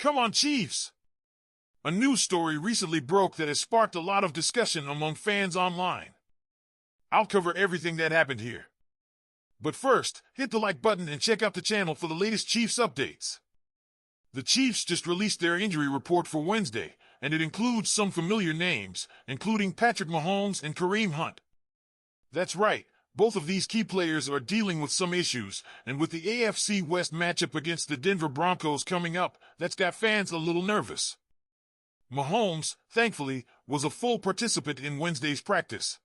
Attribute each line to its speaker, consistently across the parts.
Speaker 1: Come on, Chiefs! A news story recently broke that has sparked a lot of discussion among fans online. I'll cover everything that happened here. But first, hit the like button and check out the channel for the latest Chiefs updates. The Chiefs just released their injury report for Wednesday, and it includes some familiar names, including Patrick Mahomes and Kareem Hunt. That's right, both of these key players are dealing with some issues, and with the AFC West matchup against the Denver Broncos coming up, that's got fans a little nervous. Mahomes, thankfully, was a full participant in Wednesday's practice.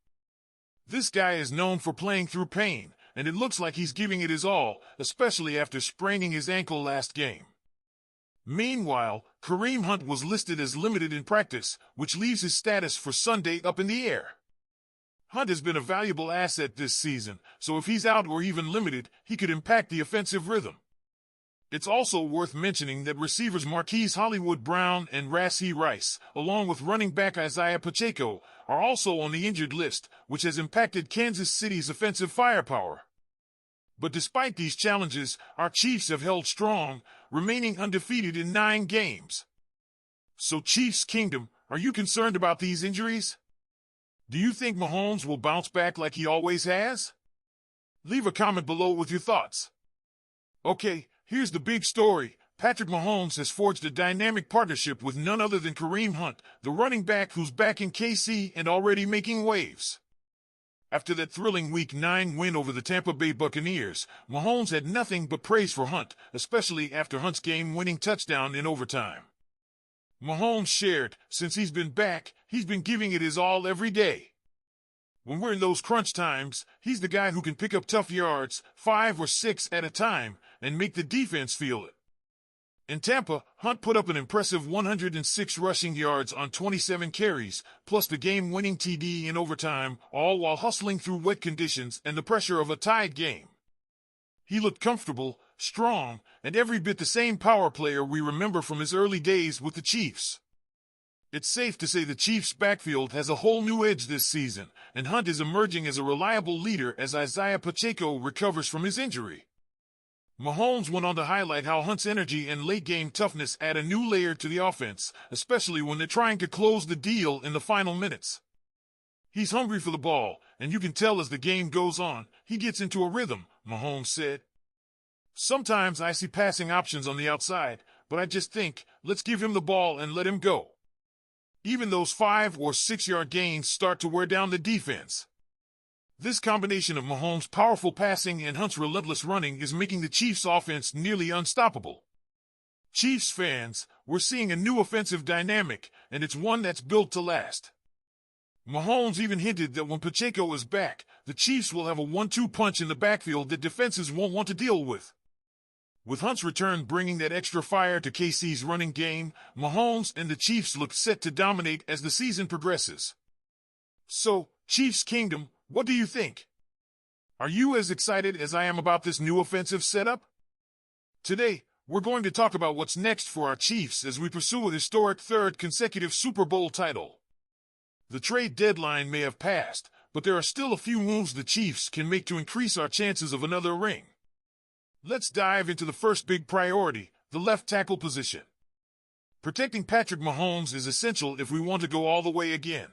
Speaker 1: This guy is known for playing through pain, and it looks like he's giving it his all, especially after spraining his ankle last game. Meanwhile, Kareem Hunt was listed as limited in practice, which leaves his status for Sunday up in the air. Hunt has been a valuable asset this season, so if he's out or even limited, he could impact the offensive rhythm. It's also worth mentioning that receivers Marquise Hollywood Brown and Rashee Rice, along with running back Isaiah Pacheco, are also on the injured list, which has impacted Kansas City's offensive firepower. But despite these challenges, our Chiefs have held strong, remaining undefeated in 9 games. So Chiefs Kingdom, are you concerned about these injuries? Do you think Mahomes will bounce back like he always has? Leave a comment below with your thoughts. Okay, here's the big story. Patrick Mahomes has forged a dynamic partnership with none other than Kareem Hunt, the running back who's back in KC and already making waves. After that thrilling Week 9 win over the Tampa Bay Buccaneers, Mahomes had nothing but praise for Hunt, especially after Hunt's game-winning touchdown in overtime. Mahomes shared, since he's been back, he's been giving it his all every day. When we're in those crunch times, he's the guy who can pick up tough yards, 5 or 6 at a time, and make the defense feel it. In Tampa, Hunt put up an impressive 106 rushing yards on 27 carries, plus the game-winning TD in overtime, all while hustling through wet conditions and the pressure of a tied game. He looked comfortable, strong, and every bit the same power player we remember from his early days with the Chiefs. It's safe to say the Chiefs' backfield has a whole new edge this season, and Hunt is emerging as a reliable leader as Isaiah Pacheco recovers from his injury. Mahomes went on to highlight how Hunt's energy and late-game toughness add a new layer to the offense, especially when they're trying to close the deal in the final minutes. He's hungry for the ball, and you can tell as the game goes on, he gets into a rhythm, Mahomes said. Sometimes I see passing options on the outside, but I just think, let's give him the ball and let him go. Even those 5 or 6 yard gains start to wear down the defense. This combination of Mahomes' powerful passing and Hunt's relentless running is making the Chiefs' offense nearly unstoppable. Chiefs fans, we're seeing a new offensive dynamic, and it's one that's built to last. Mahomes even hinted that when Pacheco is back, the Chiefs will have a 1-2 punch in the backfield that defenses won't want to deal with. With Hunt's return bringing that extra fire to KC's running game, Mahomes and the Chiefs look set to dominate as the season progresses. So, Chiefs Kingdom, what do you think? Are you as excited as I am about this new offensive setup? Today, we're going to talk about what's next for our Chiefs as we pursue a historic 3rd consecutive Super Bowl title. The trade deadline may have passed, but there are still a few moves the Chiefs can make to increase our chances of another ring. Let's dive into the first big priority, the left tackle position. Protecting Patrick Mahomes is essential if we want to go all the way again.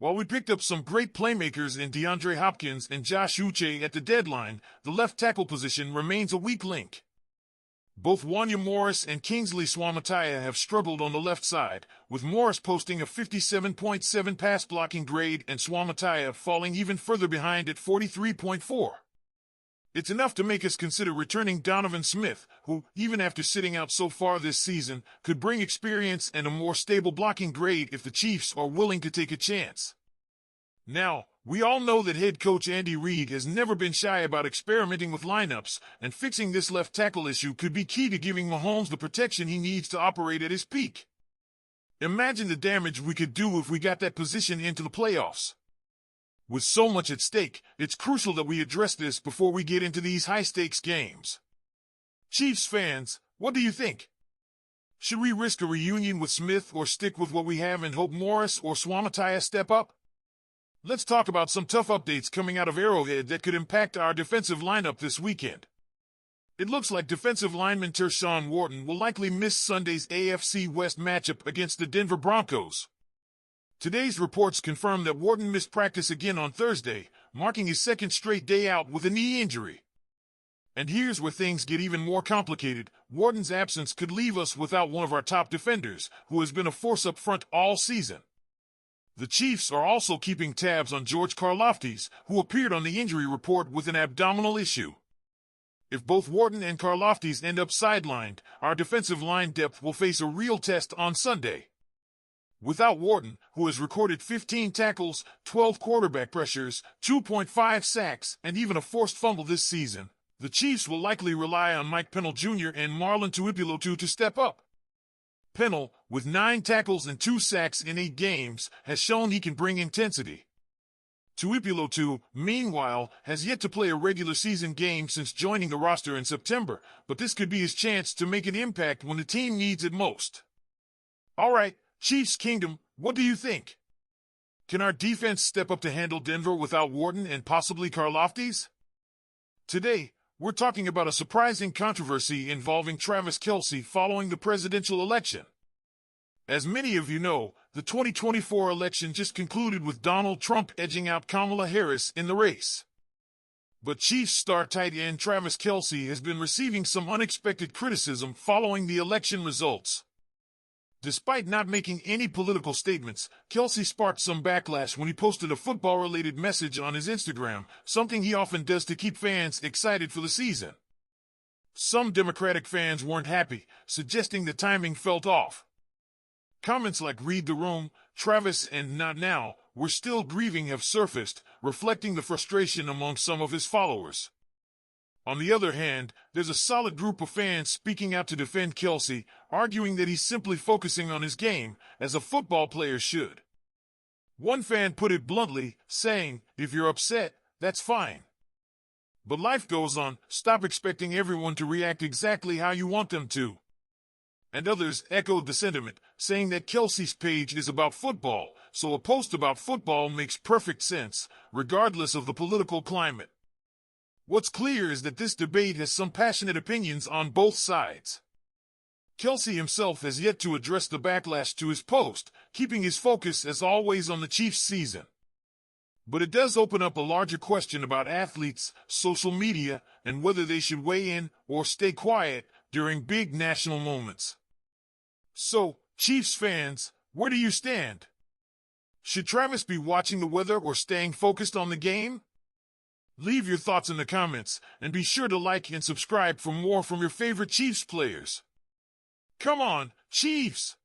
Speaker 1: While we picked up some great playmakers in DeAndre Hopkins and Josh Uche at the deadline, the left tackle position remains a weak link. Both Wanya Morris and Kingsley Suamataia have struggled on the left side, with Morris posting a 57.7 pass blocking grade and Suamataia falling even further behind at 43.4. It's enough to make us consider returning Donovan Smith, who, even after sitting out so far this season, could bring experience and a more stable blocking grade if the Chiefs are willing to take a chance. Now, we all know that head coach Andy Reid has never been shy about experimenting with lineups, and fixing this left tackle issue could be key to giving Mahomes the protection he needs to operate at his peak. Imagine the damage we could do if we got that position into the playoffs. With so much at stake, it's crucial that we address this before we get into these high-stakes games. Chiefs fans, what do you think? Should we risk a reunion with Smith or stick with what we have and hope Morris or Suamataia step up? Let's talk about some tough updates coming out of Arrowhead that could impact our defensive lineup this weekend. It looks like defensive lineman Tershawn Wharton will likely miss Sunday's AFC West matchup against the Denver Broncos. Today's reports confirm that Wharton missed practice again on Thursday, marking his second straight day out with a knee injury. And here's where things get even more complicated. Wharton's absence could leave us without one of our top defenders, who has been a force up front all season. The Chiefs are also keeping tabs on George Karlaftis, who appeared on the injury report with an abdominal issue. If both Wharton and Karlaftis end up sidelined, our defensive line depth will face a real test on Sunday. Without Wharton, who has recorded 15 tackles, 12 quarterback pressures, 2.5 sacks, and even a forced fumble this season, the Chiefs will likely rely on Mike Pennell Jr. and Marlon Tuipulotu to step up. Pennell, with 9 tackles and 2 sacks in 8 games, has shown he can bring intensity. Tuipulotu, meanwhile, has yet to play a regular season game since joining the roster in September, but this could be his chance to make an impact when the team needs it most. All right, Chiefs Kingdom, what do you think? Can our defense step up to handle Denver without Wharton and possibly Karlaftis? Today, we're talking about a surprising controversy involving Travis Kelce following the presidential election. As many of you know, the 2024 election just concluded with Donald Trump edging out Kamala Harris in the race. But Chiefs star tight end Travis Kelce has been receiving some unexpected criticism following the election results. Despite not making any political statements, Kelce sparked some backlash when he posted a football-related message on his Instagram, something he often does to keep fans excited for the season. Some Democratic fans weren't happy, suggesting the timing felt off. Comments like "read the room," "Travis and not now," "we're still grieving" have surfaced, reflecting the frustration among some of his followers. On the other hand, there's a solid group of fans speaking out to defend Kelce, arguing that he's simply focusing on his game, as a football player should. One fan put it bluntly, saying, "If you're upset, that's fine. But life goes on, stop expecting everyone to react exactly how you want them to." And others echoed the sentiment, saying that Kelce's page is about football, so a post about football makes perfect sense, regardless of the political climate. What's clear is that this debate has some passionate opinions on both sides. Kelce himself has yet to address the backlash to his post, keeping his focus as always on the Chiefs' season. But it does open up a larger question about athletes, social media, and whether they should weigh in or stay quiet during big national moments. So, Chiefs fans, where do you stand? Should Travis be watching the weather or staying focused on the game? Leave your thoughts in the comments, and be sure to like and subscribe for more from your favorite Chiefs players. Come on, Chiefs!